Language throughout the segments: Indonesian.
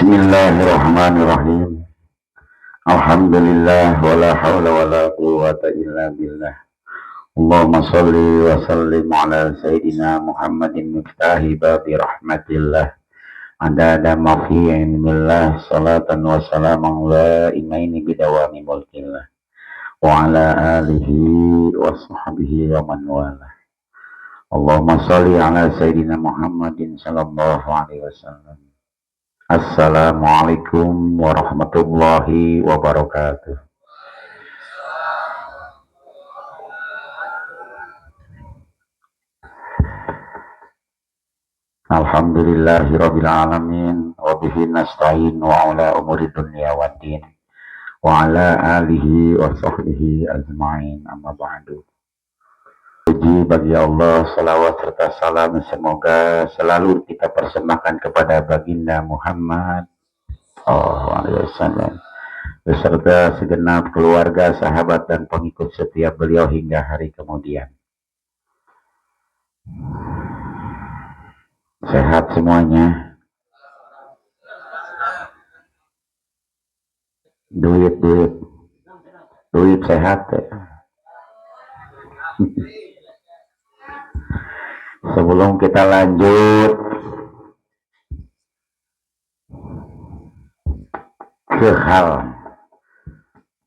Bismillahirrahmanirrahim. Alhamdulillah wala haula wala quwwata illa billah. Allahumma shalli wa sallim ala sayyidina Muhammadin miftahi babi rahmatillah. Adada ma fi ilmillah salatan wa salaman la imaini bidawami mulkillah. Wa ala alihi wa sahbihi wa man wala. Allahumma shalli ala sayyidina Muhammadin sallallahu alaihi wasallam. Assalamualaikum warahmatullahi wabarakatuh. Alhamdulillahirabbil alamin wa bihi nasta'in wa ala umuri dunya waddin wa ala alihi wa sahbihi ajma'in, amma ba'du. Puji bagi Allah, salawat serta salam semoga selalu kita persembahkan kepada baginda Muhammad SAW beserta segenap keluarga, sahabat dan pengikut setiap beliau hingga hari kemudian. Sehat semuanya. Duit sehat ya. Sebelum kita lanjut ke hal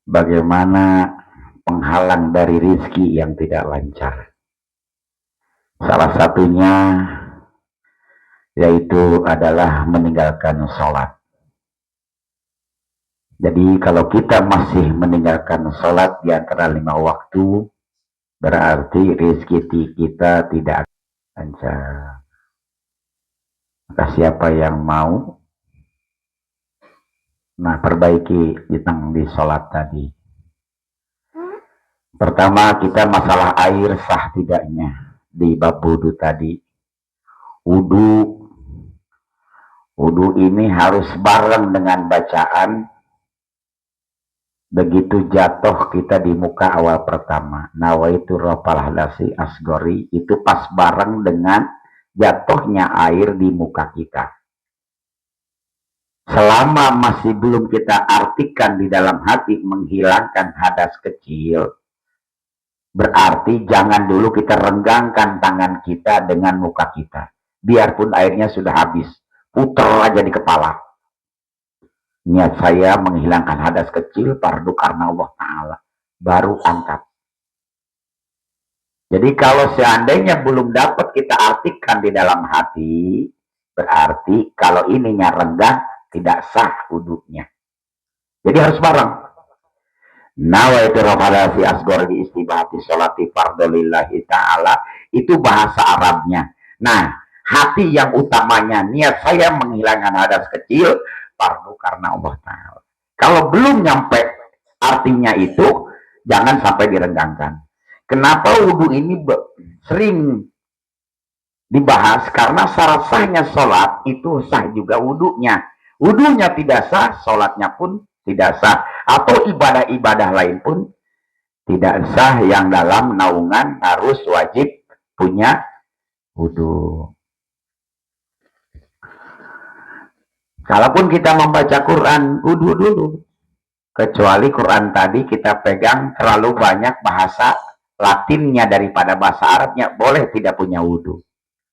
bagaimana penghalang dari rizki yang tidak lancar, salah satunya yaitu adalah meninggalkan sholat. Jadi kalau kita masih meninggalkan sholat di antara 5 waktu, berarti rezeki kita tidak lancar. Maka siapa yang mau perbaiki di sholat tadi. Pertama, kita masalah air sah tidaknya di bab wudu tadi. Wudu ini harus bareng dengan bacaan. Begitu jatuh kita di muka awal pertama, nawaitu rafal hadasi asgori, itu pas bareng dengan jatuhnya air di muka kita. Selama masih belum kita artikan di dalam hati menghilangkan hadas kecil, berarti jangan dulu kita renggangkan tangan kita dengan muka kita. Biarpun airnya sudah habis, putar aja di kepala. Niat saya menghilangkan hadas kecil fardu karena Allah Ta'ala, baru angkat. Jadi kalau seandainya belum dapat kita artikan di dalam hati, berarti kalau ininya rendah, tidak sah wudunya. Jadi harus bareng. Nawaitu rafadasi asgor di istibahati sholati fardolillahi ta'ala, itu bahasa Arabnya. Nah, hati yang utamanya, niat saya menghilangkan hadas kecil, fardu karena Allah Ta'ala. Kalau belum nyampe artinya itu, jangan sampai direnggangkan. Kenapa wudhu ini sering dibahas? Karena syarat sahnya sholat itu sah juga wudhunya. Wudhunya tidak sah, sholatnya pun tidak sah. Atau ibadah-ibadah lain pun tidak sah, yang dalam naungan harus wajib punya wudhu. Kalaupun kita membaca Quran, wudhu dulu. Kecuali Quran tadi kita pegang terlalu banyak bahasa Latinnya daripada bahasa Arabnya, boleh tidak punya wudhu.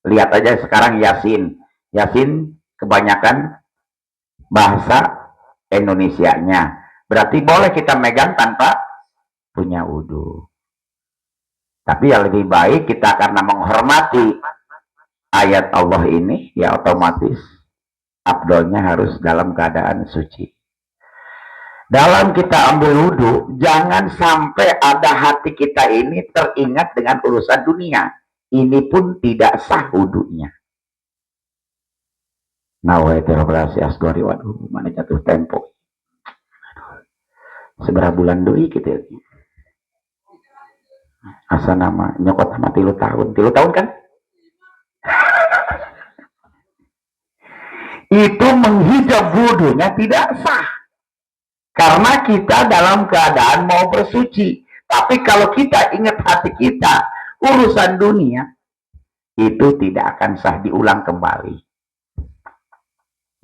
Lihat aja sekarang Yasin. Yasin kebanyakan bahasa Indonesianya. Berarti boleh kita megang tanpa punya wudhu. Tapi yang lebih baik kita karena menghormati ayat Allah ini, ya otomatis abdolnya harus dalam keadaan suci. Dalam kita ambil wudhu, jangan sampai ada hati kita ini teringat dengan urusan dunia. Ini pun tidak sah wudhunya. Nawaitu rafadasi asgori, waduh, mana jatuh tempo. Seberapa bulan doi gitu. Asa nama nyokot sama 3 tahun. 3 tahun kan? Itu menghijab wudhunya tidak sah. Karena kita dalam keadaan mau bersuci. Tapi kalau kita ingat hati kita, urusan dunia, itu tidak akan sah, diulang kembali.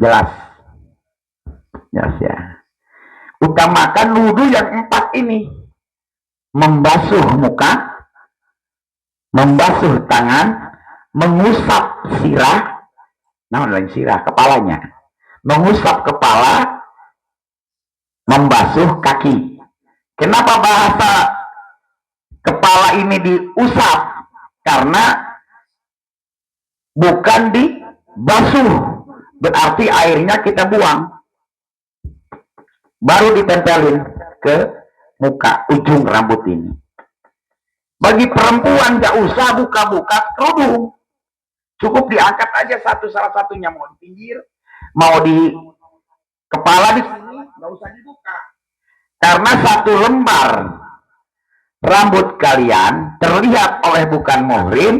Jelas? Ya. Utamakan wudhu yang 4 ini. Membasuh muka, membasuh tangan, mengusap sirah, kepalanya, mengusap kepala, membasuh kaki. Kenapa bahasa kepala ini diusap? Karena bukan dibasuh, berarti airnya kita buang, baru ditempelin ke muka ujung rambut ini. Bagi perempuan gak usah buka-buka kerudung, cukup diangkat aja salah satunya, mau di pinggir, mau di kepala di sini, gak usah dibuka. Karena 1 lembar rambut kalian terlihat oleh bukan muhrim,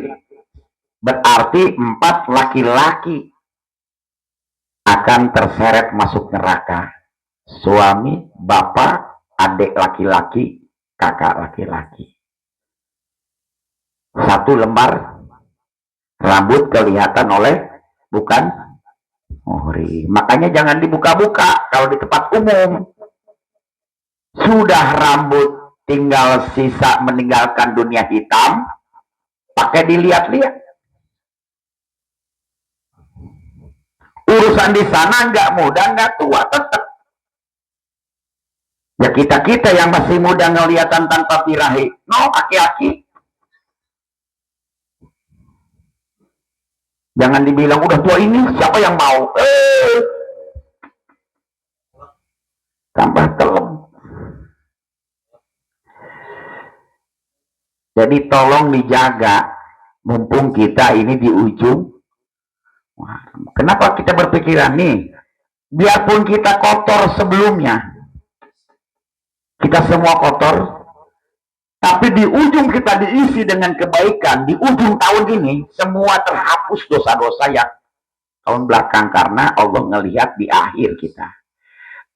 berarti 4 laki-laki akan terseret masuk neraka. Suami, bapak, adik laki-laki, kakak laki-laki. 1 lembar rambut kelihatan oleh bukan muhrim. Makanya jangan dibuka-buka kalau di tempat umum. Sudah rambut tinggal sisa meninggalkan dunia hitam, pakai dilihat-lihat. Urusan di sana nggak muda, nggak tua, tetap. Ya kita yang masih muda ngeliatan tanpa birahi, no, aki-aki. Jangan dibilang udah tua ini, siapa yang mau? Tambah telem. Jadi tolong dijaga, mumpung kita ini di ujung. Kenapa kita berpikiran nih? Biarpun kita kotor sebelumnya, kita semua kotor, tapi di ujung kita diisi dengan kebaikan. Di ujung tahun ini semua terhapus dosa-dosa yang tahun belakang, karena Allah ngelihat di akhir kita.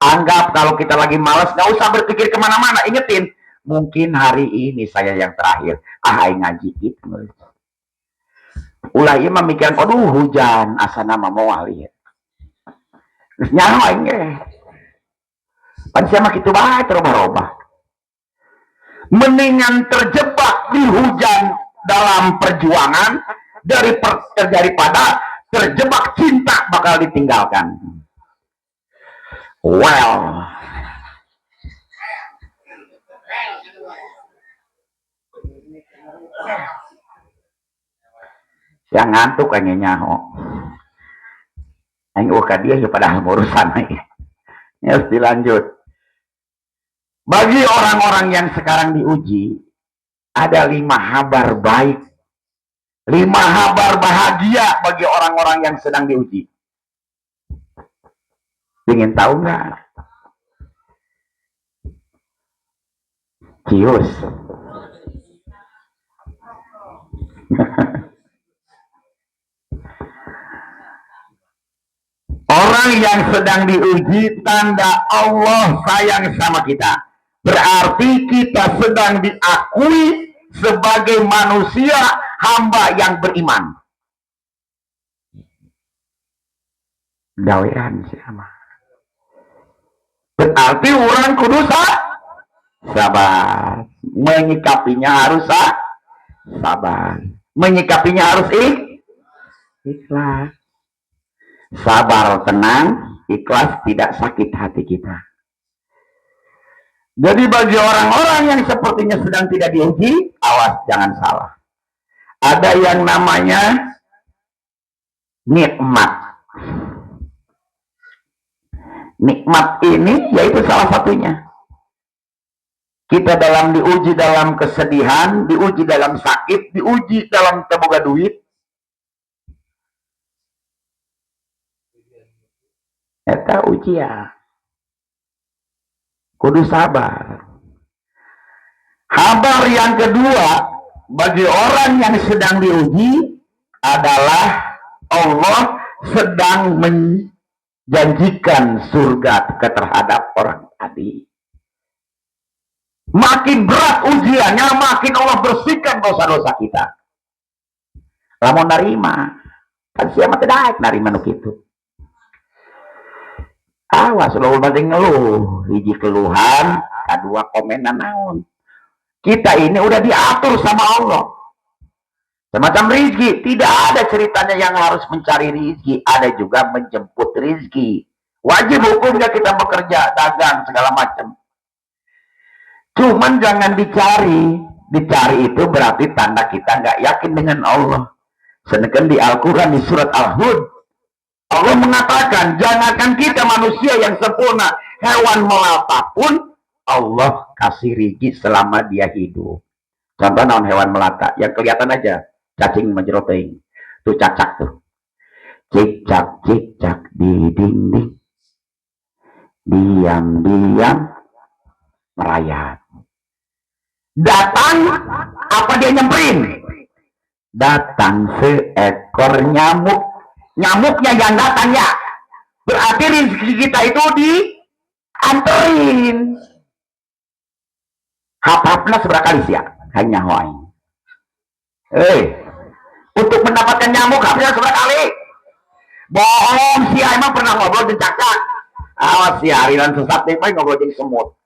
Anggap kalau kita lagi malas, gak usah berpikir kemana-mana. Ingetin, mungkin hari ini saya yang terakhir. Aing ngaji gitu. Ulah ieu mah mikiran, aduh hujan, asana mah moal ieu. Geus nyaho aing ge. Pan sia mah kitu bae terobah-obah. Mendingan terjebak di hujan dalam perjuangan daripada terjebak cinta bakal ditinggalkan. Well, yang ngantuk kayaknya nyaho. Aing uka dia ya padahal urusan aja. Ya harus dilanjut. Bagi orang-orang yang sekarang diuji, ada 5 kabar baik, 5 kabar bahagia bagi orang-orang yang sedang diuji. Ingin tahu nggak? Cius. Orang yang sedang diuji, tanda Allah sayang sama kita. Berarti kita sedang diakui sebagai manusia hamba yang beriman. Gawean siapa? Berarti orang kudu sabar. Menyikapinya harus sabar. Menyikapinya harus ikhlas. Sabar, tenang, ikhlas, tidak sakit hati kita. Jadi bagi orang-orang yang sepertinya sedang tidak diuji, awas jangan salah. Ada yang namanya nikmat. Nikmat ini yaitu salah satunya. Kita dalam diuji dalam kesedihan, diuji dalam sakit, diuji dalam teboga duit. Eta ujian. Kudu sabar. Kabar yang kedua bagi orang yang sedang diuji adalah Allah sedang menjanjikan surga terhadap orang tadi. Makin berat ujiannya, makin Allah bersihkan dosa-dosa kita. Lamun narima, kan siapa tidak narima nuk itu. awas lo banding ngeluh, hiji keluhan, kedua komenan naon. Kita ini udah diatur sama Allah. Semacam rizki, tidak ada ceritanya yang harus mencari rizki, ada juga menjemput rizki. Wajib hukumnya kita bekerja, dagang, segala macam. Cuman jangan dicari. Dicari itu berarti tanda kita nggak yakin dengan Allah. Sedangkan di Al-Quran di surat Al-Hud, Allah mengatakan, jangankan kita manusia yang sempurna, hewan melata pun Allah kasih rizki selama dia hidup. Contoh naon hewan melata, yang kelihatan aja, cacing menjeroting, tuh cacak tuh, cicak di dinding, diam-diam merayap. Datang, apa dia nyemperin? Datang seekor nyamuk. Nyamuknya yang datang ya. Berarti rezeki kita itu dianterin. Hap-hapnya seberapa kali sih ya? Hanya hoai. Untuk mendapatkan nyamuk hapnya seberapa kali? Bohong sih, emang pernah ngobrol dengan cacak. Awas sih, harian sesat nih, paling ngobrol dengan semut.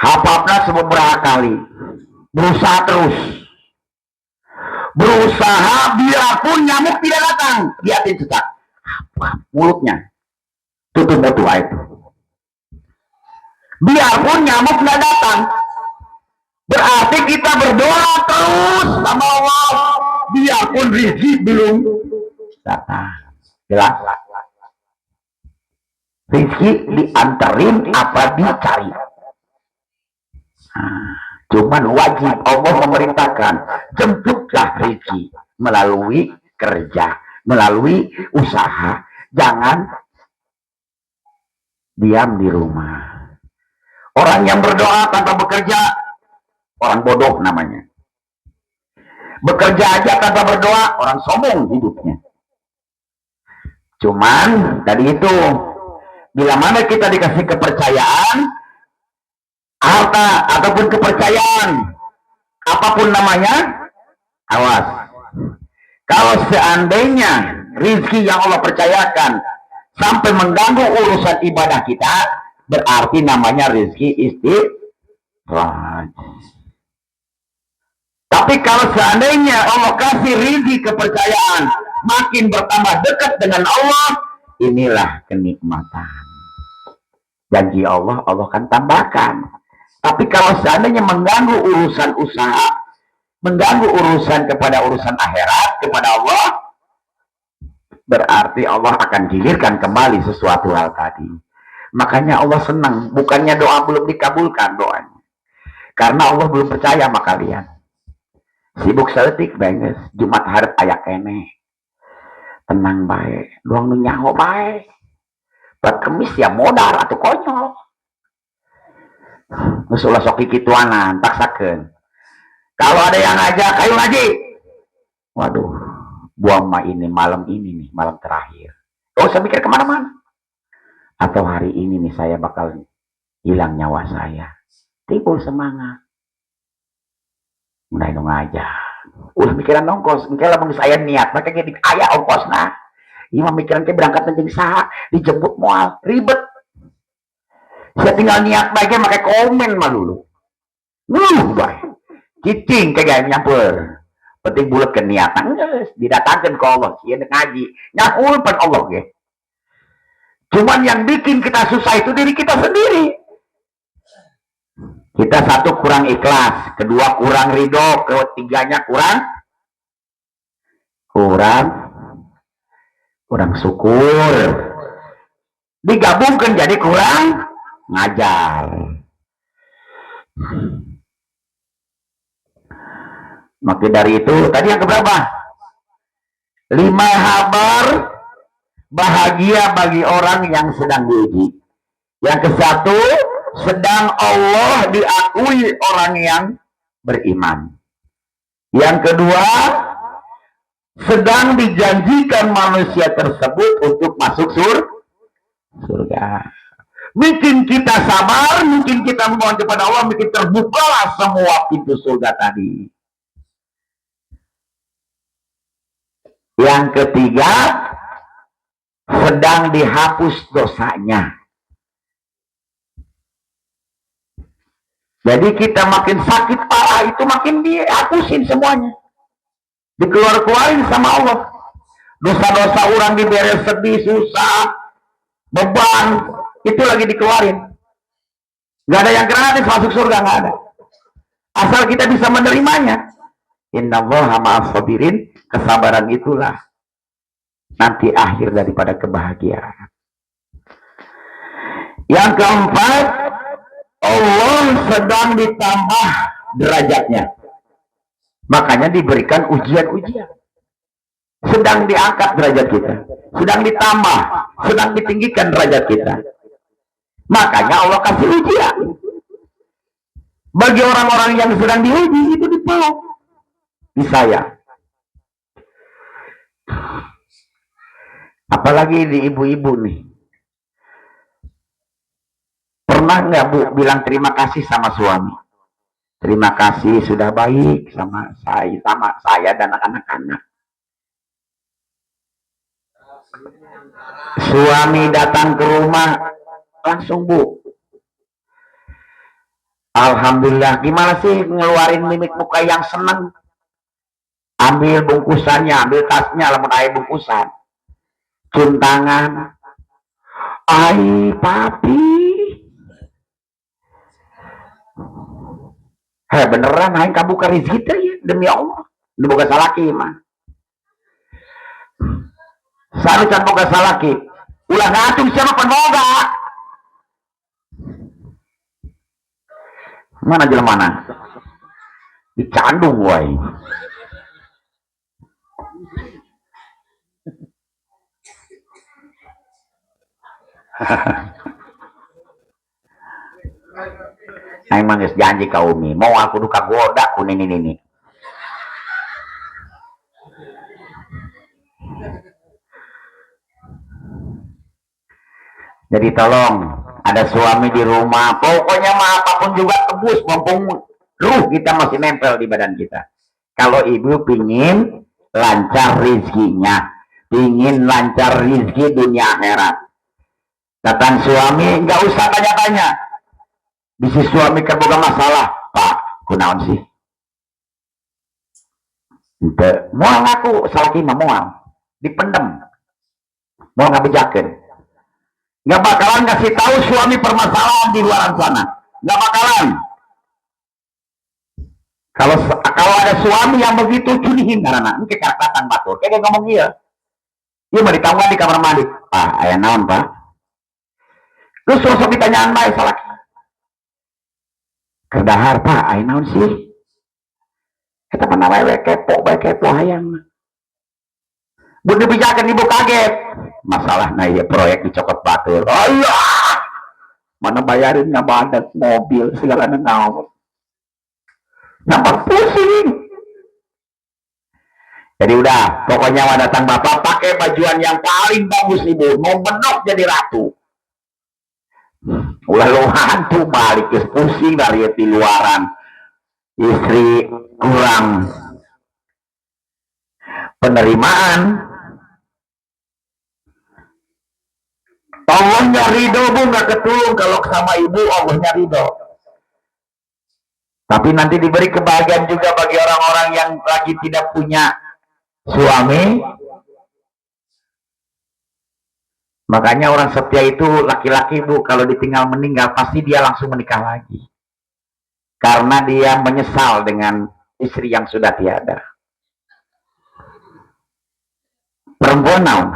Hafalnya beberapa kali, berusaha terus, berusaha biarpun nyamuk tidak datang, lihatin cecak, mulutnya tutup mutu itu, biarpun nyamuk tidak datang, berarti kita berdoa terus sama Allah, biarpun rezeki belum datang, jelas. Rezeki diantarin apa dicari. Cuman wajib Allah memerintahkan, jemputlah rezeki melalui kerja, melalui usaha. Jangan diam di rumah. Orang yang berdoa tanpa bekerja, orang bodoh namanya. Bekerja aja tanpa berdoa, orang sombong hidupnya. Cuman tadi itu, bila mana kita dikasih kepercayaan, harta ataupun kepercayaan, apapun namanya, awas. Kalau seandainya rizki yang Allah percayakan sampai mengganggu urusan ibadah kita, berarti namanya rizki istidraj. Tapi kalau seandainya Allah kasih rizki kepercayaan, makin bertambah dekat dengan Allah, inilah kenikmatan. Janji Allah, Allah akan tambahkan. Tapi kalau seandainya mengganggu urusan usaha, mengganggu urusan kepada urusan akhirat, kepada Allah, berarti Allah akan gilirkan kembali sesuatu hal tadi. Makanya Allah senang, bukannya doa belum dikabulkan doanya. Karena Allah belum percaya sama kalian. Sibuk seletik banget, Jumat harap ayak kene. Tenang baik, doang nu nyaho baik. Buat kemis ya modal atau konyol. Ulah sok kituanan, paksakan. Kalau ada yang ngajak, ayo ngaji. Waduh, buang mah ini malam ini nih, malam terakhir. Gak usah mikir kemana-mana. Atau hari ini nih saya bakal hilang nyawa saya. Timbul semangat. Mulai dong aja. Ulah mikiran ongkos, engke lamun saya niat, maka jadi aya ongkosna. Ieu mah mikiran ke berangkat jeung saha, dijemput moal, ribet. Saya tinggal niat baiknya pakai komen mah dulu. Baik. Cicing kayak nyamper. Penting bulat ke niatan, didatangkan ke Allah. Iya ngaji. Nyahulpan Allah ya. Cuman yang bikin kita susah itu diri kita sendiri. Kita satu kurang ikhlas, kedua kurang ridho, ketiganya kurang syukur. Digabungkan jadi kurang ngajar. Maka dari itu tadi yang keberapa? 5 kabar bahagia bagi orang yang sedang diuji. Yang ke-1, sedang Allah diakui orang yang beriman. Yang kedua, sedang dijanjikan manusia tersebut untuk masuk surga. Bikin kita sabar, bikin kita memohon kepada Allah, bikin terbukalah semua pintu surga tadi. Yang ketiga, sedang dihapus dosanya. Jadi kita makin sakit parah itu makin dihapusin semuanya. Dikeluar-keluarin sama Allah. Dosa-dosa orang diberes sedih, susah, beban, itu lagi dikeluarin. Gak ada yang gratis masuk surga, gak ada. Asal kita bisa menerimanya. Innallaha ma'as sabirin, kesabaran itulah nanti akhir daripada kebahagiaan. Yang keempat, Allah sedang ditambah derajatnya. Makanya diberikan ujian-ujian. Sedang diangkat derajat kita. Sedang ditambah. Sedang ditinggikan derajat kita. Makanya Allah kasih ujian. Bagi orang-orang yang sedang diuji, itu dipeluk. Disayang. Apalagi di ibu-ibu nih. Pernah nggak Bu bilang terima kasih sama suami? Terima kasih sudah baik sama saya dan anak-anak. Suami datang ke rumah langsung, Bu, alhamdulillah, gimana sih ngeluarin mimik muka yang seneng? Ambil bungkusannya, ambil tasnya, lamun aya bungkusan, cium tangan, ai papi. Heh, beneran aing kabuka rezeki teh ya, demi Allah. Nu boga salaki mah. Sanu can boga salaki. Ulah ngacung siapa penboga. Mana jelema? Dicandung wae. Aing mah geus janji ka Umi, mau aku kudu kagoda ku nini. Jadi tolong, ada suami di rumah, pokoknya mah apapun juga tebus, mumpung ruh kita masih nempel di badan kita. Kalau ibu pingin lancar rizkinya, pingin lancar rizki dunia akhirat, datang suami nggak usah tanya-tanya. Bisi suami keboga masalah, Pak, kunaon sih? Mual aku, salaki mah mual, dipendem, mau ngabejakeun. Nggak bakalan ngasih tahu suami permasalahan di luar sana, nggak bakalan. Kalau ada suami yang begitu cunihin karena ini kekatatan batur, kayak ngomong iya mah ditanggung di kamar mandi, Pak, aya naon Pak? Terus sosok ditanyaan bae salaki. Kedahar Pak, aya naon sih? Eta mah namanya kepo hayang. Bu dibijakeun ibu kaget. Masalahnya ya proyek dicokot batur. Allah, mana bayarinnya badat mobil segala naon. Nampak pusing. Jadi udah, pokoknya mau datang bapak pakai bajuan yang paling bagus ibu, mau benok jadi ratu. Ulah lo hantu balik ke pusing dari di luaran. Istri kurang penerimaan. Allahnya ridho Bu, nggak ketulung kalau sama ibu Allahnya ridho. Tapi nanti diberi kebahagiaan juga bagi orang-orang yang lagi tidak punya suami. Makanya orang setia itu laki-laki Bu, kalau ditinggal meninggal pasti dia langsung menikah lagi. Karena dia menyesal dengan istri yang sudah tiada. Perempuan naon?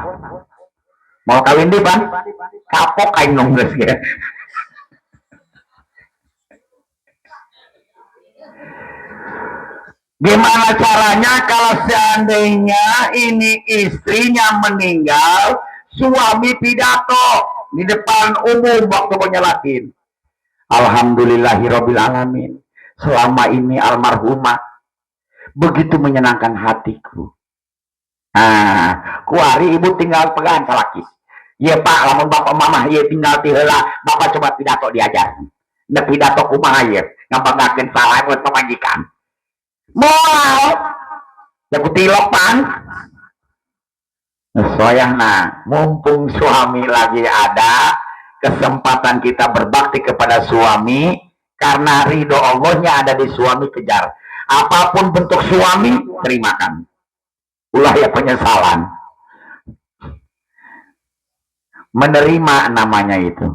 Mau kawin di Bang? Kapok kain nongres ya. Gimana caranya kalau seandainya ini istrinya meninggal, suami pidato di depan umum waktu menyelakin. Alhamdulillahirabbil alamin. Selama ini almarhumah begitu menyenangkan hatiku. Nah, kuari ibu tinggal pegang salaki. Iya Pak, lamun bapak mama iya tinggal tiheula, bapak coba pidato diajar. Da pidato kumaha ieu? Ngapagakeun salah buat pamajikan. Moal. Ya kutilok pan. Soyang mumpung suami lagi ada, kesempatan kita berbakti kepada suami, karena ridho Allahnya ada di suami, kejar. Apapun bentuk suami, terimakan. Ulah ya penyesalan. Menerima namanya itu.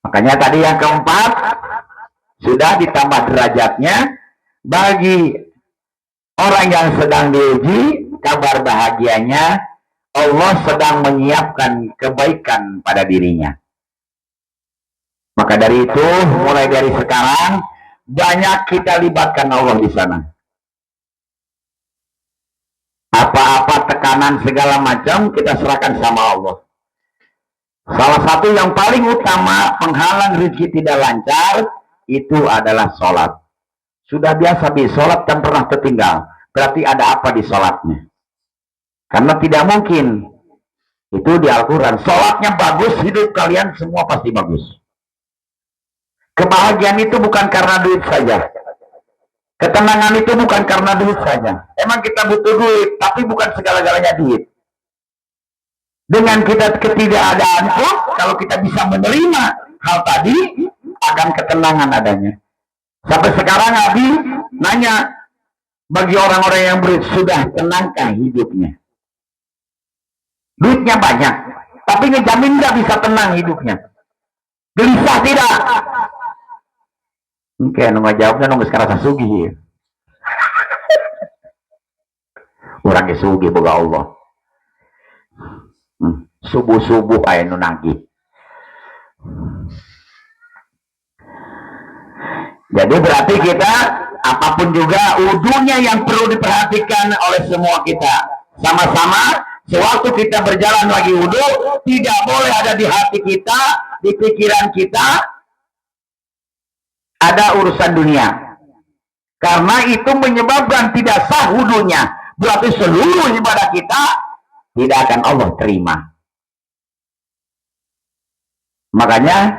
Makanya tadi yang keempat, sudah ditambah derajatnya, bagi orang yang sedang diuji, kabar bahagianya, Allah sedang menyiapkan kebaikan pada dirinya. Maka dari itu, mulai dari sekarang, banyak kita libatkan Allah di sana. Apa-apa tekanan segala macam, kita serahkan sama Allah. Salah satu yang paling utama penghalang rezeki tidak lancar, itu adalah sholat. Sudah biasa sholat dan pernah tertinggal. Berarti ada apa di sholatnya? Karena tidak mungkin. Itu di Al-Quran. Sholatnya bagus, hidup kalian semua pasti bagus. Kebahagiaan itu bukan karena duit saja. Ketenangan itu bukan karena duit saja. Emang kita butuh duit, tapi bukan segala-galanya duit. Dengan kita ketidakadaan pun, kalau kita bisa menerima hal tadi, akan ketenangan adanya. Sampai sekarang Abi nanya, bagi orang-orang yang berit, sudah tenangkah hidupnya? Duitnya banyak, tapi ngejamin nggak bisa tenang hidupnya. Gelisah tidak? Oke, nggak jawabnya nunggu sekarang sasugi. Orang kesugi boga Allah. Subuh-subuh ayo nunagi. Jadi berarti kita apapun juga wudunya yang perlu diperhatikan oleh semua kita. Sama-sama sewaktu kita berjalan lagi wudu, tidak boleh ada di hati kita, di pikiran kita ada urusan dunia. Karena itu menyebabkan tidak sah wudunya. Berarti seluruh ibadah kita tidak akan Allah terima. Makanya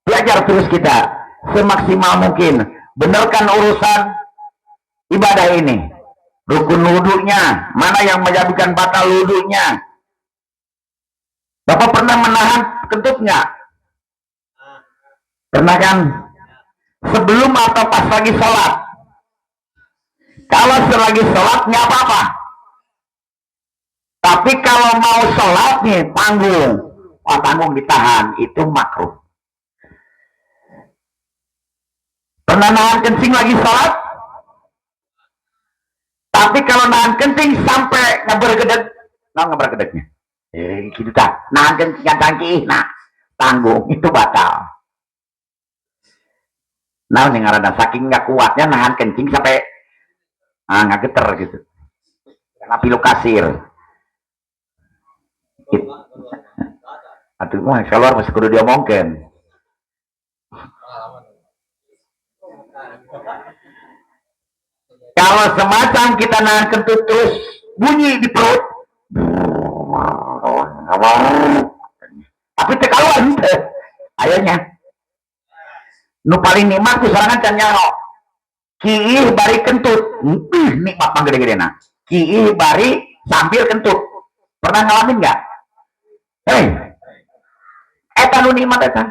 belajar terus kita semaksimal mungkin, benarkan urusan ibadah ini. Rukun wudunya, mana yang menjadikan batal wudunya. Bapak pernah menahan kentut nggak? Pernah kan? Sebelum atau pas lagi sholat? Kalau selagi sholat nggak apa-apa. Tapi kalau mau sholat nih, tanggung. Tanggung ditahan, itu makruh. Pernah nahan kencing lagi sholat? Tapi kalau nahan kencing sampai ngebergedeg, ngebergedegnya. Gitu tak. Nahan kencing tangki, tanggung, itu batal. Nah, yang ngarana saking nggak kuatnya nahan kencing sampai nggak geter gitu. Karena pilu kasir. Aduh, keluar masih kudu diomongkan. Kalau semacam kita nahan kentut terus bunyi di perut, tapi tekaluan ayonya nu paling nikmat ku sarangan can nyaro kiih bari kentut, nikmat mah gede-gede na kiih bari sambil kentut. Pernah ngalamin nggak? Eta nu nikmat eta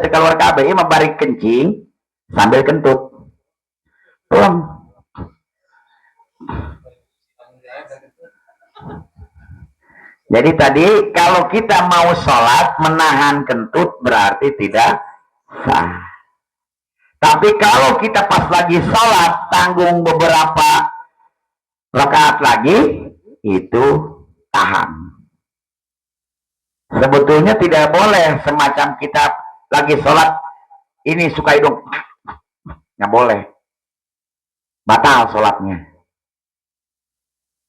keluar kabeh mah bari kencing sambil kentut. Jadi tadi kalau kita mau sholat menahan kentut berarti tidak sah. Tapi kalau kita pas lagi sholat tanggung beberapa rakaat lagi, itu tahan. Sebetulnya tidak boleh semacam kita lagi sholat ini suka hidung, nggak boleh, batal sholatnya.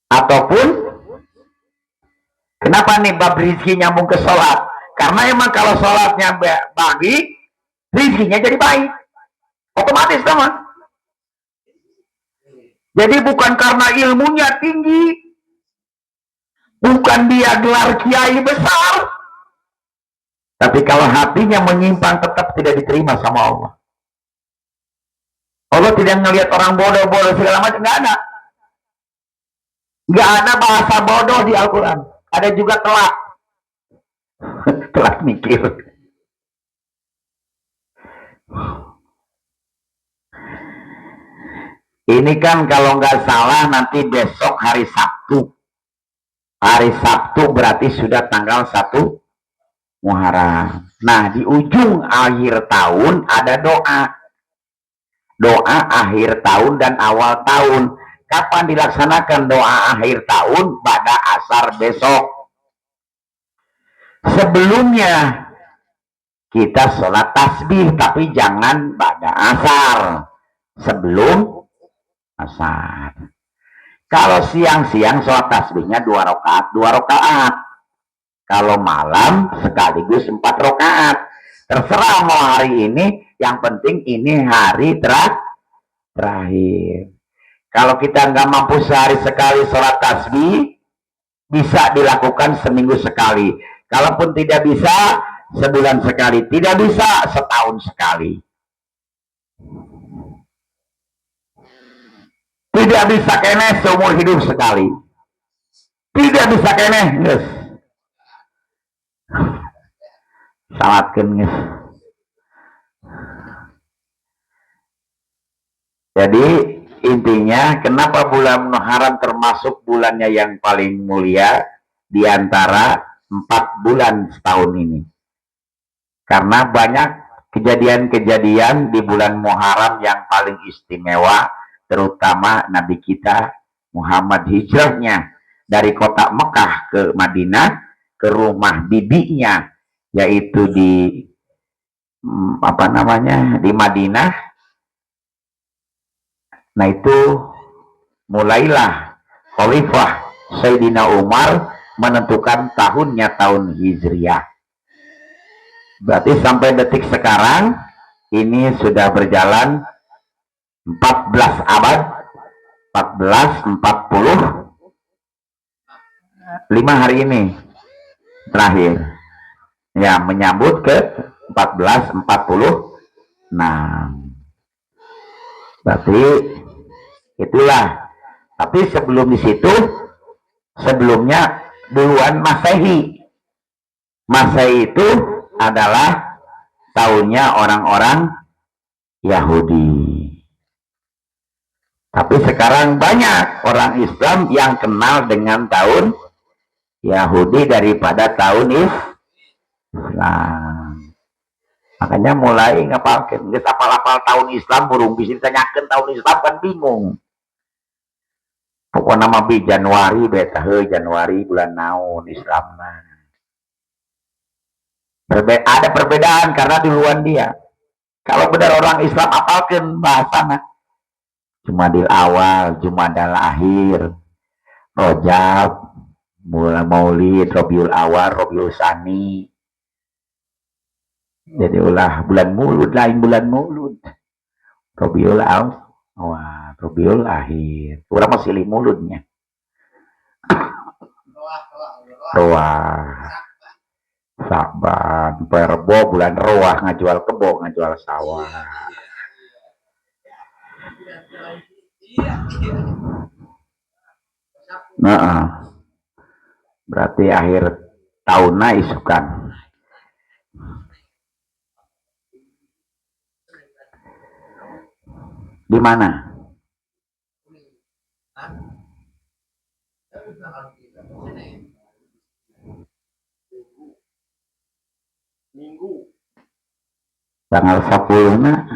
Ataupun kenapa nih bab rizki nyambung ke sholat? Karena emang kalau sholatnya baik, rizkinya jadi baik, otomatis sama. Jadi bukan karena ilmunya tinggi, bukan dia gelar kiai besar, tapi kalau hatinya menyimpang tetap tidak diterima sama Allah. Allah tidak melihat orang bodoh-bodoh segala macam, nggak ada. Nggak ada bahasa bodoh di Al-Quran. Ada juga telak. Telak mikir. Ini kan kalau nggak salah nanti besok hari Sabtu. Hari Sabtu berarti sudah tanggal 1 Muharram. Nah, di ujung akhir tahun ada doa. Doa akhir tahun dan awal tahun. Kapan dilaksanakan doa akhir tahun? Pada asar besok. Sebelumnya kita sholat tasbih, tapi jangan pada asar. Sebelum asar. Kalau siang-siang sholat tasbihnya 2 rakaat, 2 rakaat. Kalau malam sekaligus 4 rakaat. Terserah mau hari ini, yang penting ini hari terakhir. Kalau kita nggak mampu sehari sekali sholat tasbih, bisa dilakukan seminggu sekali. Kalaupun tidak bisa, sebulan sekali. Tidak bisa, setahun sekali. Tidak bisa kene seumur hidup sekali. Tidak bisa kene, yes. Salatkan, yes. Jadi intinya kenapa bulan Muharram termasuk bulannya yang paling mulia di antara 4 bulan setahun ini? Karena banyak kejadian-kejadian di bulan Muharram yang paling istimewa, terutama Nabi kita Muhammad hijrahnya dari kota Mekah ke Madinah, ke rumah bibinya, yaitu di di Madinah. Nah itu mulailah Khalifah Sayyidina Umar menentukan tahunnya tahun Hijriah. Berarti sampai detik sekarang ini sudah berjalan 14 abad, 5 hari ini terakhir. Ya, menyambut ke 1446. Berarti itulah. Tapi sebelum di situ, sebelumnya duluan Masehi. Masehi itu adalah tahunnya orang-orang Yahudi. Tapi sekarang banyak orang Islam yang kenal dengan tahun Yahudi daripada tahun Islam. Makanya mulai ngapalkan, nggak apal-apal tahun Islam, burung bisa ditanyakan tahun Islam kan bingung. Pokoknya nama bi Januari, beta Januari bulan naon Islam. Ada perbedaan karena duluan dia. Kalau benar orang Islam apalkan bahasana. Jumadil awal, Jumadal akhir, Rojab, Bulan Maulid, Robiul awal, Robiul sani. Jadi ulah bulan mulud lain bulan mulud. Robiul awal, wah, Robiul akhir. Kurang masih muludnya. Roah. Saban, Perbo bulan Roah ngajual kebo, ngajual sawah. Nah, berarti akhir tahunnya isukan. Di mana? Minggu. Tanggal 10 na.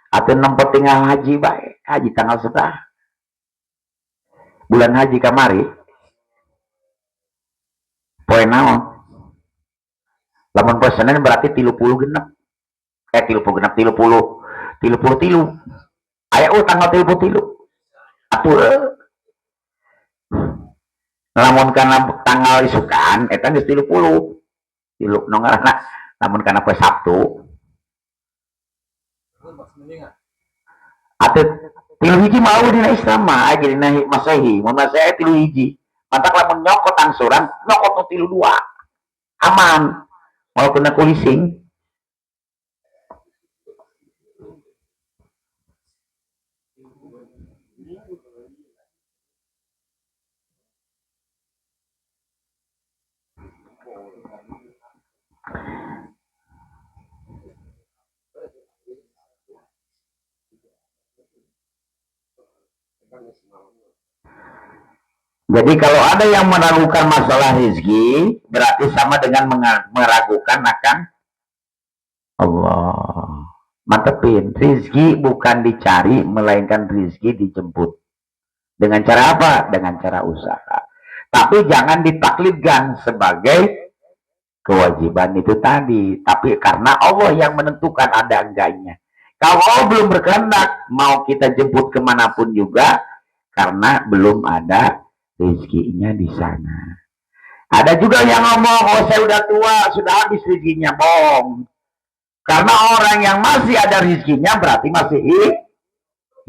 Atau nempat tinggal haji baik. Haji tanggal setah. Bulan haji kamari. Poe naon. Lamun poe Senin berarti 30 genep. 30 genep 30 tilu. Aya tanggal 30 tilu. Atuh lamun karena tanggal isukan eta geus 30. Tilu nu ngaranna lamun karena poe Sabtu. Atuh tilu hiji mau dina Islam mah aya dina Masehi, mun Masehi tilu hiji. Mantak lamun nyokot angsuran, nyokot nu tilu dua. Aman. Walaupun aku leasing. Jadi kalau ada yang meragukan masalah rezeki, berarti sama dengan meragukan akan Allah. Mantepin, rezeki bukan dicari, melainkan rezeki dijemput. Dengan cara apa? Dengan cara usaha. Tapi jangan ditaklidkan sebagai kewajiban itu tadi. Tapi karena Allah yang menentukan ada enggaknya. Kalau Allah belum berkehendak, mau kita jemput kemanapun juga, karena belum ada rezekinya di sana. Ada juga yang ngomong, oh saya udah tua, sudah habis rezekinya. Bohong. Karena orang yang masih ada rezekinya berarti masih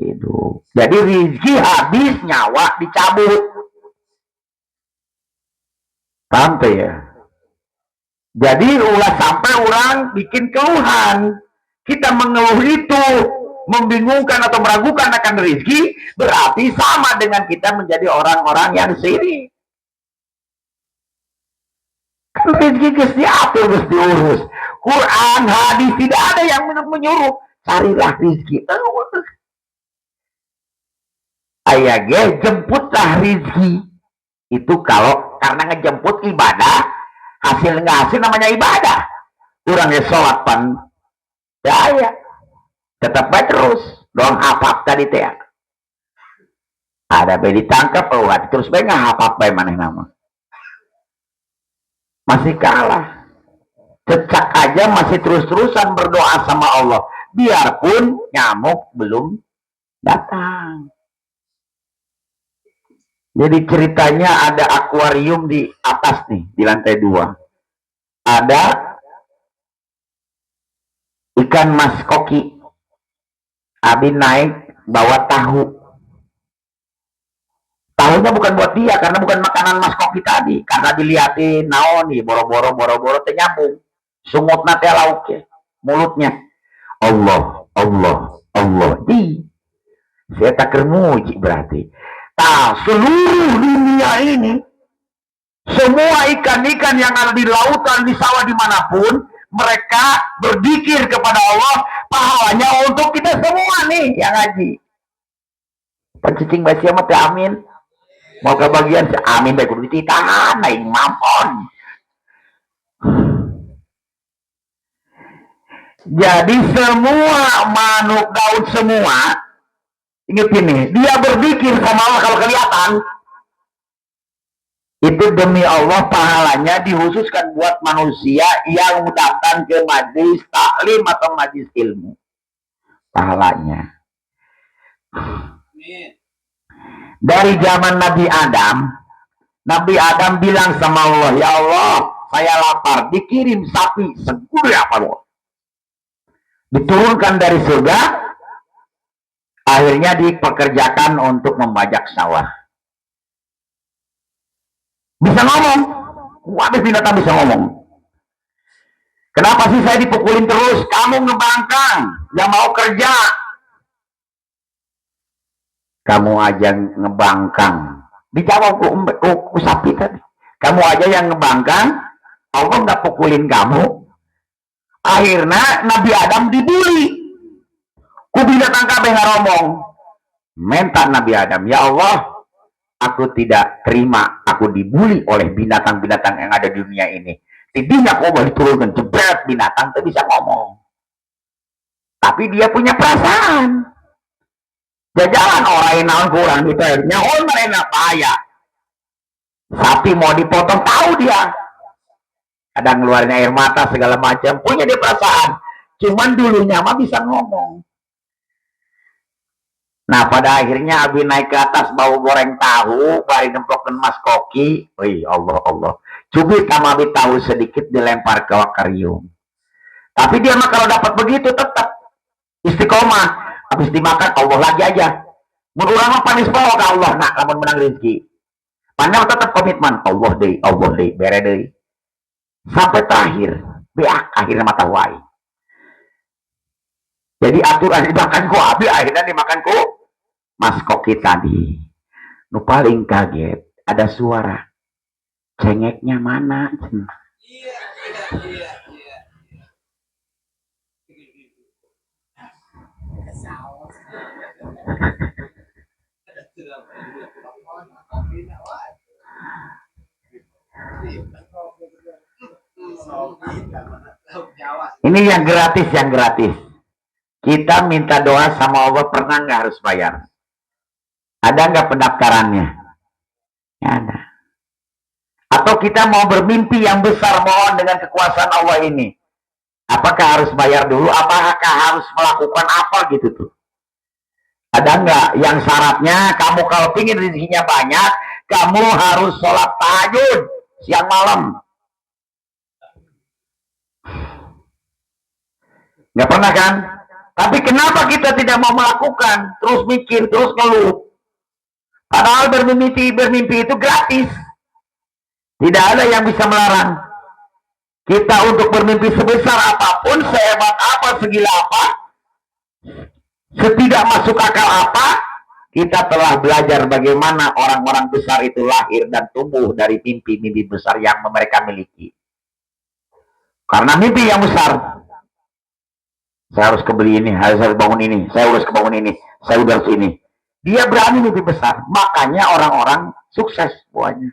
hidup. Jadi rezeki habis, nyawa dicabut. Sampai ya. Jadi ulah sampai orang bikin keluhan. Kita mengeluh itu membingungkan atau meragukan akan rezeki, berarti sama dengan kita menjadi orang-orang yang sirik. Kan rezeki harus diatur, harus diurus. Quran, hadis, tidak ada yang menyuruh carilah rezeki. Ayah jemputlah rezeki. Itu kalau karena ngejemput ibadah, hasil nggak hasil namanya ibadah. Kurangnya sholat pan, ya tetap baik terus. Dong hafab tadi teh. Ada bayi ditangkap, terus bayi nggak hafab bayi mana nama. Masih kalah. Cecak aja masih terus-terusan berdoa sama Allah. Biarpun nyamuk belum datang. Jadi ceritanya ada akuarium di atas nih, di lantai 2. Ada ikan mas koki. Abi naik bawa tahu. Tahunya bukan buat dia, karena bukan makanan mas koki tadi. Karena dilihatin, naon nih, boro-boro nyambung. Sungut nate lauk ya, mulutnya. Allah, Allah, Allah. Saya tak kermuji berarti. Seluruh dunia ini, semua ikan-ikan yang ada di lautan, di sawah, dimanapun, mereka berzikir kepada Allah, pahalanya untuk kita semua nih yang ngaji. Pencicing basia mati amin. Mau ke bagian amin baik kudu ditahan, naik mampon. Jadi semua makhluk daun semua, ingat ini, dia berzikir sama Allah kalau kelihatan. Itu demi Allah pahalanya dikhususkan buat manusia yang datang ke majlis taklim atau majlis ilmu. Pahalanya. Dari zaman Nabi Adam bilang sama Allah, ya Allah, saya lapar, dikirim sapi segede apa loh. Diturunkan dari surga, akhirnya dipekerjakan untuk membajak sawah. Bisa ngomong, waduh binatang bisa ngomong. Kenapa sih saya dipukulin terus? Kamu ngebangkang, yang mau kerja. Kamu aja ngebangkang. Dijawab ku sapi tadi. Kamu aja yang ngebangkang, Allah nggak pukulin kamu. Akhirnya Nabi Adam dibully. Ku binatang kabeh ngomong. Minta Nabi Adam, ya Allah, aku tidak terima aku dibully oleh binatang-binatang yang ada di dunia ini. Tidinya kau boleh turunkan jebret binatang tak bisa ngomong. Tapi dia punya perasaan. Jajalan orang yang naon kurang gitu. Nyaon mereka payah. Sapi mau dipotong tahu dia. Kadang ngeluarin air mata segala macam. Punya dia perasaan. Cuman dulunya mah bisa ngomong. Nah pada akhirnya Abi naik ke atas bawa goreng tahu, bari nemplokin mas koki. Wih Allah Allah. Cubit sama Abi tahu sedikit dilempar ke akuarium. Tapi dia mah kalau dapat begitu tetap istiqomah. Habis dimakan Allah lagi aja. Menurut mah panis bawa ke Allah. Nah lamun menang rezeki. Pandang tetap komitmen. Allah deh, bere deh. Sampai terakhir. Beak akhirnya mata wai. Jadi aturan dimakan ku Abi akhirnya dimakan ku Mas Koki tadi. Nu paling kaget ada suara. Cengeknya mana? Iya. Ini yang gratis. Kita minta doa sama Allah, pernah nggak harus bayar? Ada nggak pendaftarannya? Ya ada. Atau kita mau bermimpi yang besar, mohon dengan kekuasaan Allah ini, apakah harus bayar dulu? Apakah harus melakukan apa gitu tuh? Ada nggak yang syaratnya kamu kalau ingin rezekinya banyak, kamu harus sholat tahajud siang malam? Nggak pernah kan? Tapi kenapa kita tidak mau melakukan? Terus mikir, terus ngeluh. Padahal bermimpi itu gratis. Tidak ada yang bisa melarang kita untuk bermimpi sebesar apapun, sehebat apa, segila apa, setidak masuk akal apa. Kita telah belajar bagaimana orang-orang besar itu lahir dan tumbuh dari mimpi-mimpi besar yang mereka miliki. Karena mimpi yang besar, saya harus kebeli ini, harus bangun ini, saya harus kebangun ini, saya udah harus ini. Dia berani mimpi besar, makanya orang-orang sukses buahnya.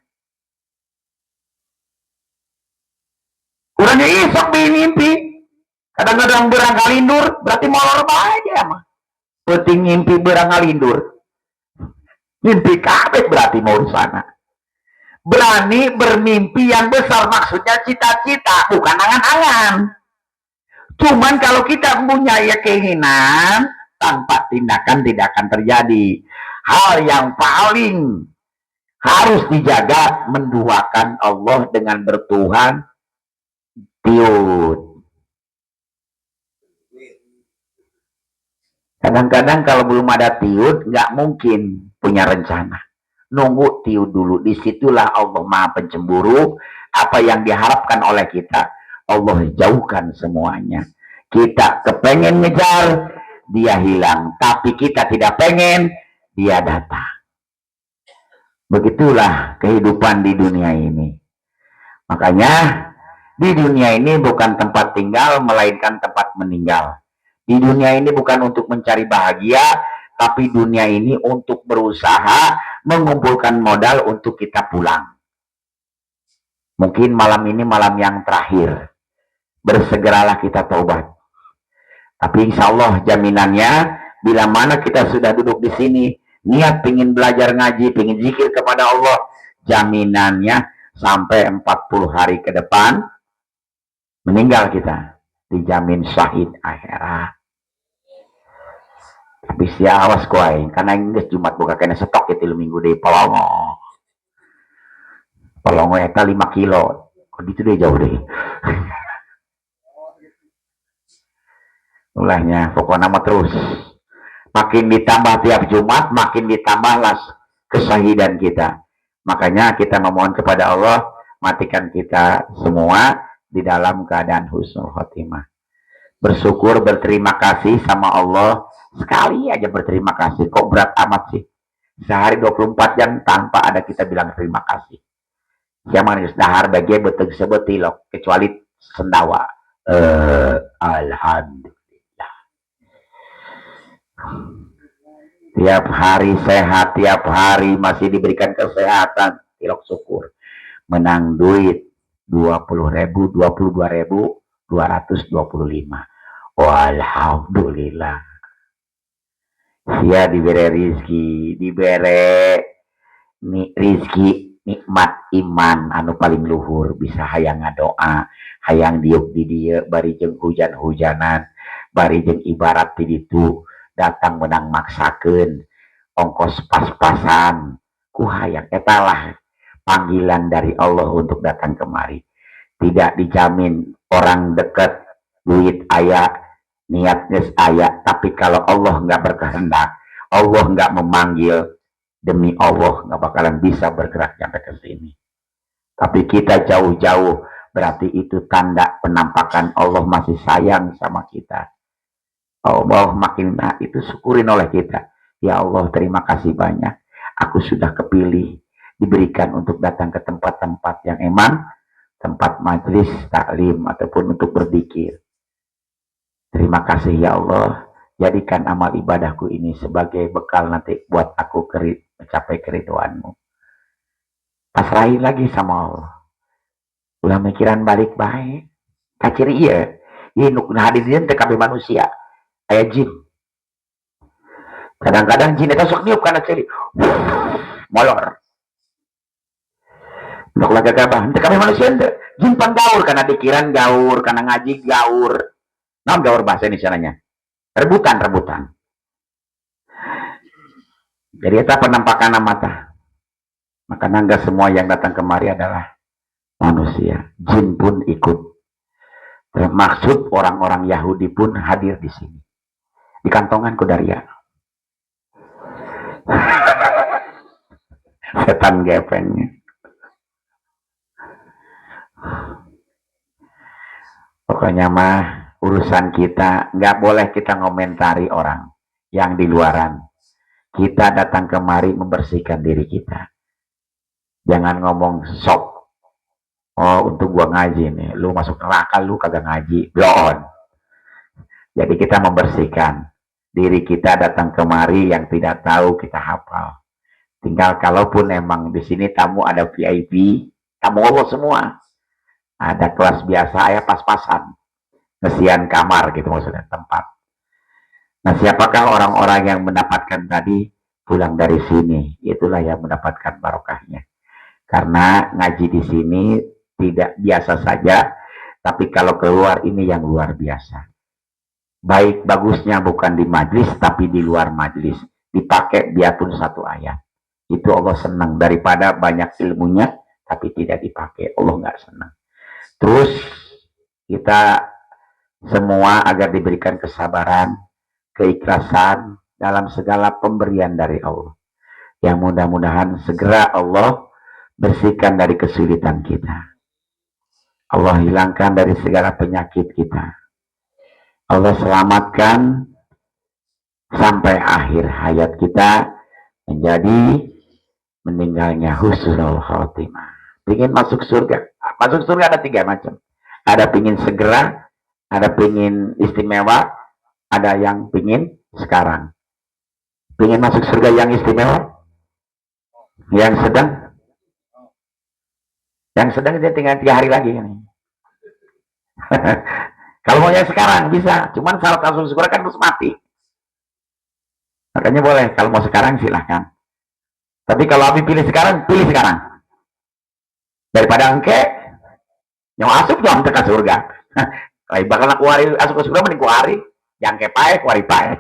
Kurangnya isok mimpi, kadang-kadang berang kalindur, berarti molor aja mah. Penting mimpi berang kalindur, mimpi kabeh berarti mau di sana. Berani bermimpi yang besar, maksudnya cita-cita, bukan angan-angan. Cuman kalau kita punya keinginan, tanpa tindakan tidak akan terjadi. Hal yang paling harus dijaga, menduakan Allah dengan bertuhan tiut. Kadang-kadang kalau belum ada tiut, nggak mungkin punya rencana. Nunggu tiut dulu. Disitulah Allah Maha Pencemburu. Apa yang diharapkan oleh kita, Allah jauhkan semuanya. Kita kepengen ngejar, dia hilang. Tapi kita tidak pengen, dia datang. Begitulah kehidupan di dunia ini. Makanya di dunia ini bukan tempat tinggal, melainkan tempat meninggal. Di dunia ini bukan untuk mencari bahagia, tapi dunia ini untuk berusaha mengumpulkan modal untuk kita pulang. Mungkin malam ini malam yang terakhir. Bersegeralah kita taubat. Tapi insya Allah jaminannya, bila mana kita sudah duduk di sini, niat pengen belajar ngaji, pengen zikir kepada Allah, jaminannya sampai 40 hari ke depan, meninggal kita, dijamin syahid akhirat. Tapi sia awas kuai, karena Inggris Jumat buka kena stok itu minggu di Polongo. Polongo eta 5 kilo. Kok gitu deh jauh deh. Ulahnya pokoknya nama terus. Makin ditambah tiap Jumat, makin ditambahlah kesahidan kita. Makanya kita memohon kepada Allah, matikan kita semua di dalam keadaan husnul khotimah. Bersyukur, berterima kasih sama Allah. Sekali aja berterima kasih. Kok berat amat sih? Sehari 24 jam tanpa ada kita bilang terima kasih. Siapa yang dahar bagi beteg sebetilok, kecuali sendawa. Alhamdulillah. Tiap hari sehat, tiap hari masih diberikan kesehatan. Tilok syukur. Menang duit 20.000, 22.225. Alhamdulillah. Sia diberi rizki, diberi rizki nikmat iman anu paling luhur, bisa hayang ngadoa, hayang diuk di dia, bari jeung hujan-hujanan, bari jeung ibarat di ditu datang menang maksakeun ongkos pas-pasan ku hayang etalah panggilan dari Allah untuk datang kemari. Tidak dijamin orang dekat duit ayah, niat geus aya, tapi kalau Allah nggak berkehendak, Allah nggak memanggil, demi Allah nggak bakalan bisa bergerak sampai ke sini. Tapi kita jauh-jauh, berarti itu tanda penampakan Allah masih sayang sama kita. Allah makin itu syukurin oleh kita. Ya Allah, terima kasih banyak. Aku sudah kepilih, diberikan untuk datang ke tempat-tempat yang emang tempat majlis taklim ataupun untuk berzikir. Terima kasih ya Allah, jadikan amal ibadahku ini sebagai bekal nanti buat aku mencapai keriduanmu. Pasrahin lagi sama Allah. Ulah mikiran balik baik. Kaciri iya. Inuk hadirin TKB manusia aya jin. Kadang-kadang jin itu sok niup karena celi molor untuk laga gabah TKB manusia ente jin panggaur karena dikiran gaur karena ngaji gaur. Nah gaur bahasa ini caranya rebutan. Jadi itu penampakan mata. Maka nangga semua yang datang kemari adalah manusia. Jin pun ikut. Termaksud orang-orang Yahudi pun hadir di sini. Di kantongan Kudaria. Setan gepengnya. Pokoknya mah urusan kita nggak boleh kita ngomentari orang yang di luaran. Kita datang kemari membersihkan diri kita. Jangan ngomong sok. Oh untuk gua ngaji nih, lu masuk neraka lu kagak ngaji, belum. Jadi kita membersihkan diri kita datang kemari yang tidak tahu kita hafal. Tinggal kalaupun emang di sini tamu ada VIP, tamu Allah semua. Ada kelas biasa ya pas-pasan. Ngesian kamar gitu maksudnya tempat. Nah siapakah orang-orang yang mendapatkan tadi pulang dari sini? Itulah yang mendapatkan barokahnya. Karena ngaji di sini tidak biasa saja, tapi kalau keluar ini yang luar biasa. Baik bagusnya bukan di majlis, tapi di luar majlis. Dipakai biarpun satu ayat. Itu Allah senang daripada banyak ilmunya, tapi tidak dipakai. Allah nggak senang. Terus kita semua agar diberikan kesabaran, keikhlasan dalam segala pemberian dari Allah. Yang mudah-mudahan segera Allah bersihkan dari kesulitan kita. Allah hilangkan dari segala penyakit kita. Allah selamatkan sampai akhir hayat kita menjadi meninggalnya husnul khotimah. Pingin masuk surga. Masuk surga ada 3 macam. Ada pingin segera, ada pingin istimewa, ada yang pingin sekarang. Pingin masuk surga yang istimewa, yang sedang. Yang sedang dia tinggal 3 hari lagi. Kalau mau yang sekarang bisa, cuman syarat masuk surga kan harus mati. Makanya boleh, kalau mau sekarang silahkan. Tapi kalau Abi pilih sekarang, pilih sekarang. Daripada engke, yang asup jangan ke surga. Kalau bakal aku hari asup ke surga, mending ku hari. Yang kepae, ku hari pae.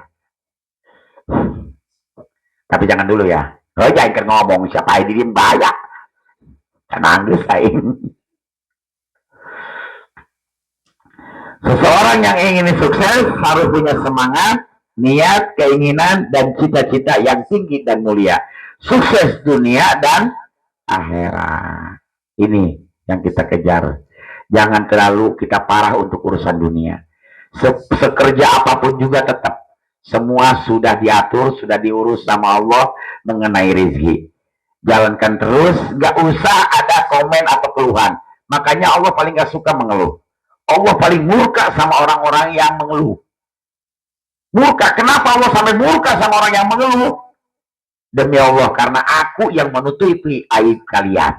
Tapi jangan dulu ya. Oh, jangan ngomong siapa yang diri bahaya. Karena Anggris lain. Seseorang yang ingin sukses harus punya semangat, niat, keinginan, dan cita-cita yang tinggi dan mulia. Sukses dunia dan akhirat. Ini yang kita kejar. Jangan terlalu kita parah untuk urusan dunia. Sekerja apapun juga tetap. Semua sudah diatur, sudah diurus sama Allah mengenai rezeki. Jalankan terus, gak usah ada komen atau keluhan. Makanya Allah paling gak suka mengeluh. Allah paling murka sama orang-orang yang mengeluh. Murka, kenapa Allah sampai murka sama orang yang mengeluh? Demi Allah, karena aku yang menutupi aib kalian.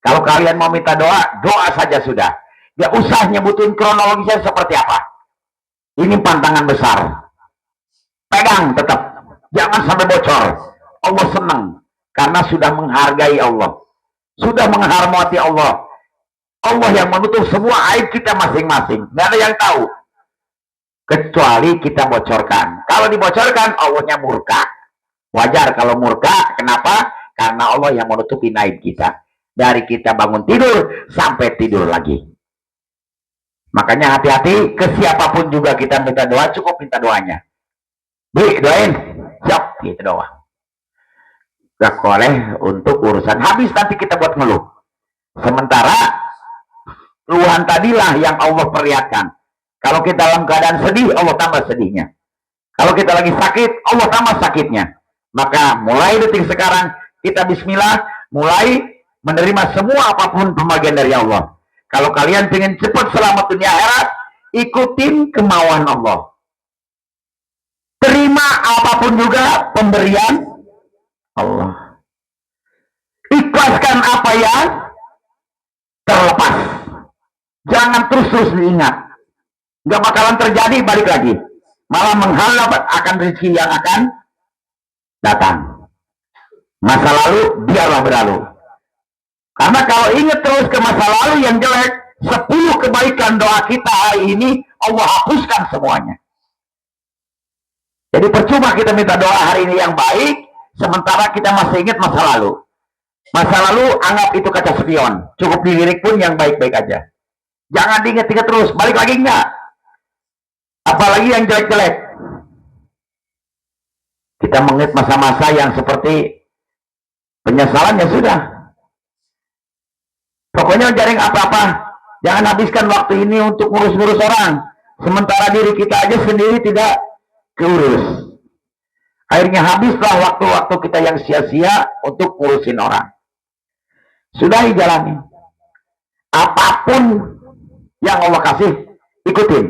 Kalau kalian mau minta doa, doa saja sudah. Gak usah nyebutin kronologisnya seperti apa. Ini pantangan besar. Pegang tetap. Jangan sampai bocor. Allah senang. Karena sudah menghargai Allah. Sudah menghormati Allah. Allah yang menutup semua aib kita masing-masing. Gak ada yang tahu. Kecuali kita bocorkan. Kalau dibocorkan, Allahnya murka. Wajar kalau murka. Kenapa? Karena Allah yang menutupi aib kita. Dari kita bangun tidur sampai tidur lagi. Makanya hati-hati ke siapapun juga kita minta doa, cukup minta doanya. Bi, doain. Siap, gitu doang. Gak boleh untuk urusan habis nanti kita buat ngeluh. Sementara keluhan tadilah yang Allah perlihatkan. Kalau kita dalam keadaan sedih, Allah tambah sedihnya. Kalau kita lagi sakit, Allah tambah sakitnya. Maka mulai detik sekarang kita bismillah, mulai menerima semua apapun pembagian dari Allah. Kalau kalian pengen cepat selamat dunia akhirat, ikutin kemauan Allah. Terima apapun juga pemberian Allah. Ikhlaskan apa yang terlepas. Jangan terus-terus diingat. Nggak bakalan terjadi, balik lagi. Malah menghalau akan rezeki yang akan datang. Masa lalu biarlah berlalu. Karena kalau ingat terus ke masa lalu yang jelek, 10 kebaikan doa kita hari ini Allah hapuskan semuanya. Jadi percuma kita minta doa hari ini yang baik, sementara kita masih ingat masa lalu. Masa lalu anggap itu kaca spion. Cukup dilirik pun yang baik-baik aja. Jangan diingat-ingat terus. Balik lagi enggak. Apalagi yang jelek-jelek. Kita mengingat masa-masa yang seperti penyesalan ya sudah. Pokoknya jaring apa-apa. Jangan habiskan waktu ini untuk ngurus-ngurus orang. Sementara diri kita aja sendiri tidak keurus. Akhirnya habislah waktu-waktu kita yang sia-sia untuk ngurusin orang. Sudah dijalani. Apapun yang Allah kasih, ikutin.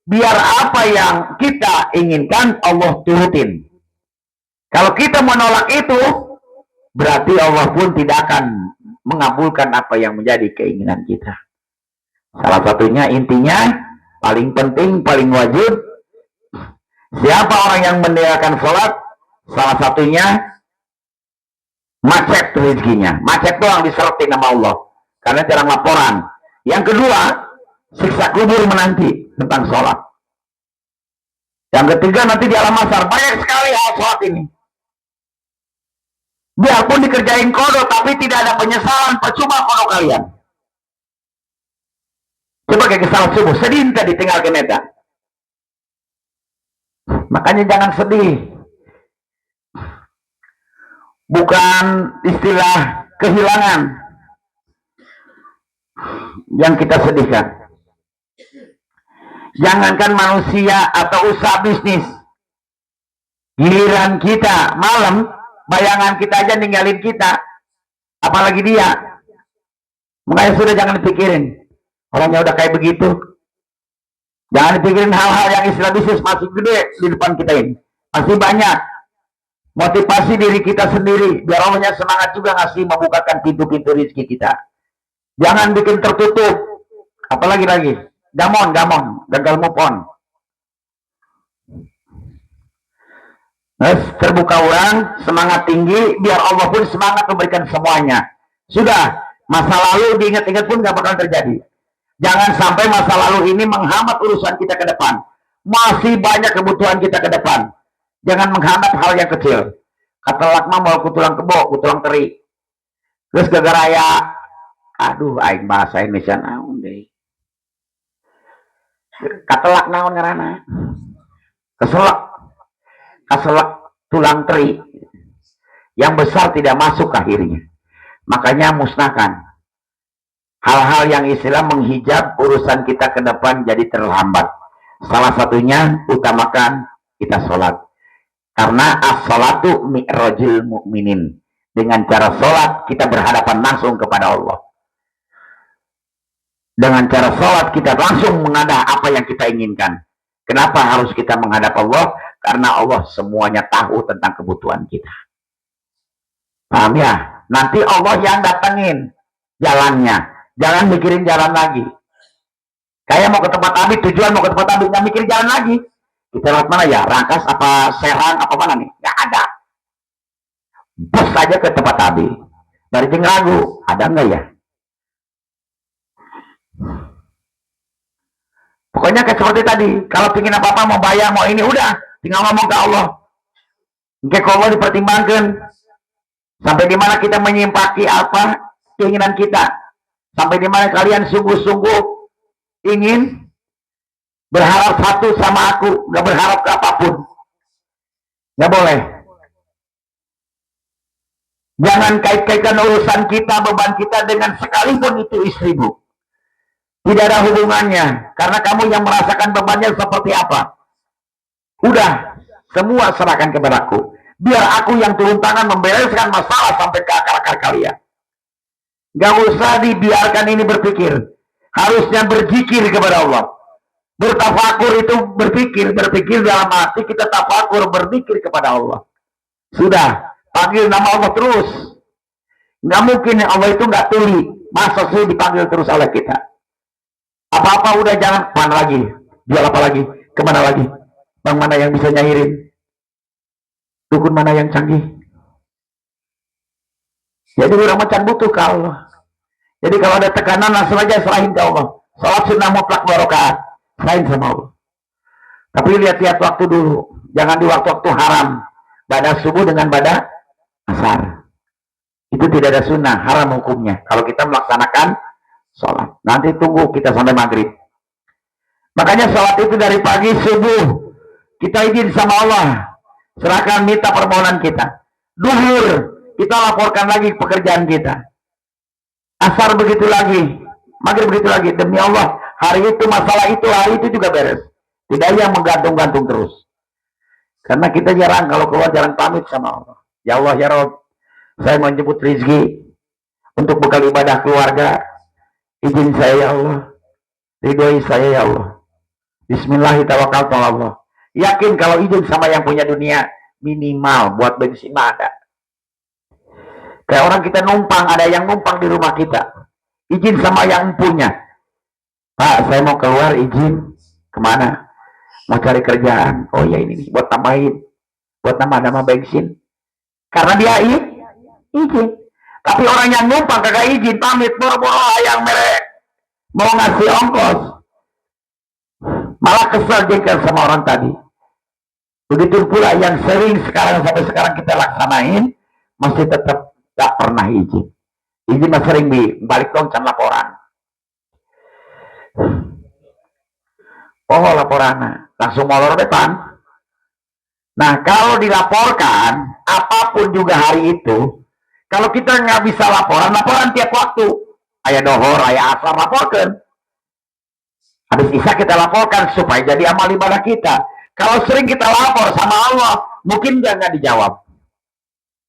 Biar apa yang kita inginkan, Allah turutin. Kalau kita menolak itu, berarti Allah pun tidak akan mengabulkan apa yang menjadi keinginan kita. Salah satunya, intinya, paling penting, paling wajib, siapa orang yang meninggalkan sholat, salah satunya, macet rezekinya. Macet doang diseretin sama Allah. Karena jarang laporan. Yang kedua, siksa kubur menanti tentang sholat. Yang ketiga, nanti di alam mahsyar. Banyak sekali hal sholat ini. Biarpun dikerjain kodo, tapi tidak ada penyesalan. Percuma kodo kalian. Coba kayak salat subuh. Sedih tadi tinggal ke meta. Makanya jangan sedih. Bukan istilah kehilangan yang kita sedihkan. Jangankan manusia atau usaha bisnis, giliran kita malam, bayangan kita aja ninggalin kita, apalagi dia. Makanya sudah jangan dipikirin, orangnya udah kayak begitu. Jangan dipikirin hal-hal yang istilah bisnis masih gede di depan kita ini, masih banyak. Motivasi diri kita sendiri, biar Allahnya semangat juga ngasih membukakan pintu-pintu rezeki kita. Jangan bikin tertutup. Apalagi lagi, gamon, gagal move on. Terbuka orang, semangat tinggi, biar Allah pun semangat memberikan semuanya. Sudah, masa lalu diingat-ingat pun gak bakal terjadi. Jangan sampai masa lalu ini menghambat urusan kita ke depan. Masih banyak kebutuhan kita ke depan. Jangan menghambat hal yang kecil. Kata lakma mau kutulang kebo, kutulang teri. Terus gara-gara ya, aduh, aing bahasa Indonesia naon deh. Kata lak naon ngarana. Keselak tulang teri. Yang besar tidak masuk akhirnya. Makanya musnahkan. Hal-hal yang istilah menghijab urusan kita ke depan jadi terlambat. Salah satunya utamakan kita sholat. Karena as-sholatu mi'rajul mu'minin. Dengan cara sholat kita berhadapan langsung kepada Allah. Dengan cara sholat kita langsung menghadap apa yang kita inginkan. Kenapa harus kita menghadap Allah? Karena Allah semuanya tahu tentang kebutuhan kita. Paham ya? Nanti Allah yang datengin jalannya. Jangan mikirin jalan lagi. Kayak mau ke tempat Abi, tujuan mau ke tempat Abi, nggak mikirin jalan lagi. Kita lewat mana ya? Rangkas apa Serang apa mana nih? Nggak ada. Bus aja ke tempat Abi. Dari Ragu, ada nggak ya? Pokoknya kayak seperti tadi. Kalau pingin apa-apa mau bayar, mau ini, udah. Tinggal ngomong ke Allah. Kayak Allah dipertimbangkan. Sampai di mana kita menyimpaki apa keinginan kita. Sampai di mana kalian sungguh-sungguh ingin berharap satu sama aku, gak berharap ke apapun. Gak boleh. Jangan kait-kaitkan urusan kita, beban kita dengan sekalipun itu istrimu. Tidak ada hubungannya. Karena kamu yang merasakan bebannya seperti apa. Udah, semua serahkan kepadaku. Biar aku yang turun tangan membereskan masalah sampai ke akar-akar kalian. Gak usah dibiarkan ini berpikir. Harusnya berzikir kepada Allah. Bertafakur itu berpikir dalam hati kita tafakur berzikir kepada Allah. Sudah, panggil nama Allah terus. Nggak mungkin Allah itu nggak tuli. Masa sih dipanggil terus oleh kita? Apa-apa udah jangan pan lagi. Jual apa lagi? Kemana lagi? Bang mana yang bisa nyairin? Dukun mana yang canggih? Jadi orang macam butuh ke Allah. Jadi kalau ada tekanan langsung aja serahin ke Allah. Salat sunnah mutlak 2 rakaat. Serahin sama Allah. Tapi lihat-lihat waktu dulu. Jangan di waktu-waktu haram. Bada subuh dengan bada asar. Itu tidak ada sunnah, haram hukumnya. Kalau kita melaksanakan sholat. Nanti tunggu kita sampai maghrib. Makanya sholat itu dari pagi subuh. Kita izin sama Allah. Serahkan minta permohonan kita. Duhur, kita laporkan lagi pekerjaan kita. Asar begitu lagi. Maghrib begitu lagi. Demi Allah, hari itu masalah itu, hari itu juga beres. Tidak yang menggantung-gantung terus. Karena kita jarang, kalau keluar jarang pamit sama Allah. Ya Allah, ya Rabb, saya mau jemput rezeki untuk bekal ibadah keluarga. Izin saya ya Allah. Ridhoi saya ya Allah. Bismillahirrahmanirrahim. Yakin kalau izin sama yang punya dunia, minimal buat bensin ada. Kayak orang kita numpang, ada yang numpang di rumah kita. Izin sama yang punya. Pak, saya mau keluar, izin. Kemana? Mau cari kerjaan. Oh ya ini buat tambahin. Buat nama bensin. Karena dia izin. Tapi orang yang numpang kagak izin, pamit, boro-boro yang merek. Mau ngasih ongkos. Malah kesel jengkel sama orang tadi. Begitu pula yang sering sampai sekarang kita laksanain, masih tetap gak pernah izin. Izin masih sering balik dong can laporan. Oh laporan, langsung molor depan. Nah kalau dilaporkan, apapun juga hari itu, kalau kita nggak bisa laporan tiap waktu. Ayah dohor, ayah asar, laporkan. Habis isya kita laporkan supaya jadi amal ibadah kita. Kalau sering kita lapor sama Allah, mungkin nggak dijawab.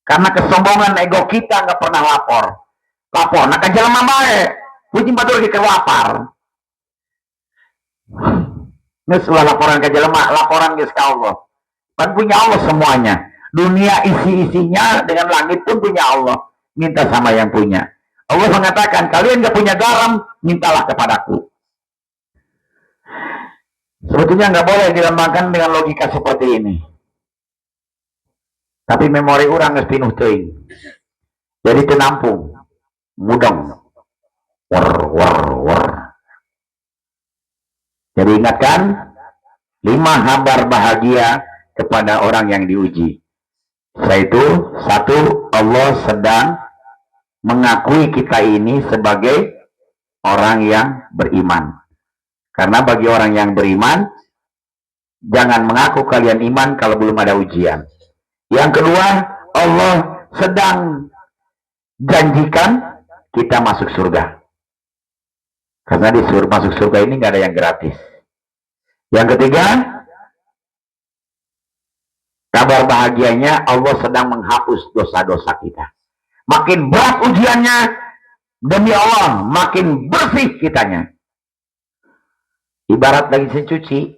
Karena kesombongan ego kita nggak pernah lapor. Nah kejalan mamae, puji batur lagi kelapar. Ini setelah laporan ke jelema, laporan ke Allah. Kan punya Allah semuanya. Dunia isi-isinya dengan langit pun punya Allah. Minta sama yang punya. Allah mengatakan, kalian gak punya garam, mintalah kepadaku. Sebetulnya nggak boleh dilembangkan dengan logika seperti ini. Tapi memori orang nggak pinuh teuing. Jadi tenampung, mudeng, war. Jadi ingatkan 5 kabar bahagia kepada orang yang diuji. Yaitu 1, Allah sedang mengakui kita ini sebagai orang yang beriman. Karena bagi orang yang beriman, jangan mengaku kalian iman kalau belum ada ujian. Yang kedua, Allah sedang janjikan kita masuk surga. Karena masuk surga ini nggak ada yang gratis. Yang ketiga, kabar bahagianya Allah sedang menghapus dosa-dosa kita. Makin berat ujiannya, demi Allah, makin bersih kitanya. Ibarat lagi cuci,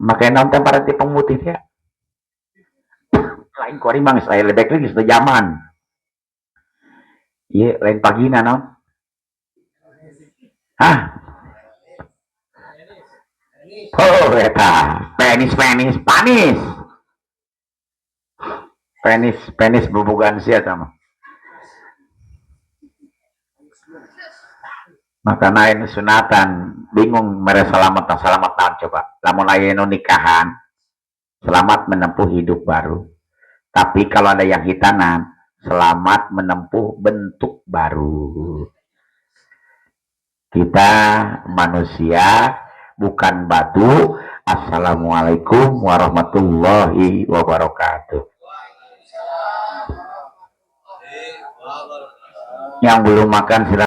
makanya nonton para pemutih ya. Lain kori mang saya lebek lagi sudah zaman. Iya, lain pagi non. Hah? Oh, eta, penis bubugan sia sama. Maka naik sunatan, bingung mereka selamat coba. Lamun aya nikahan, selamat menempuh hidup baru. Tapi kalau ada yang hitanan, selamat menempuh bentuk baru. Kita manusia, bukan batu. Assalamualaikum warahmatullahi wabarakatuh. Yang belum makan silakan.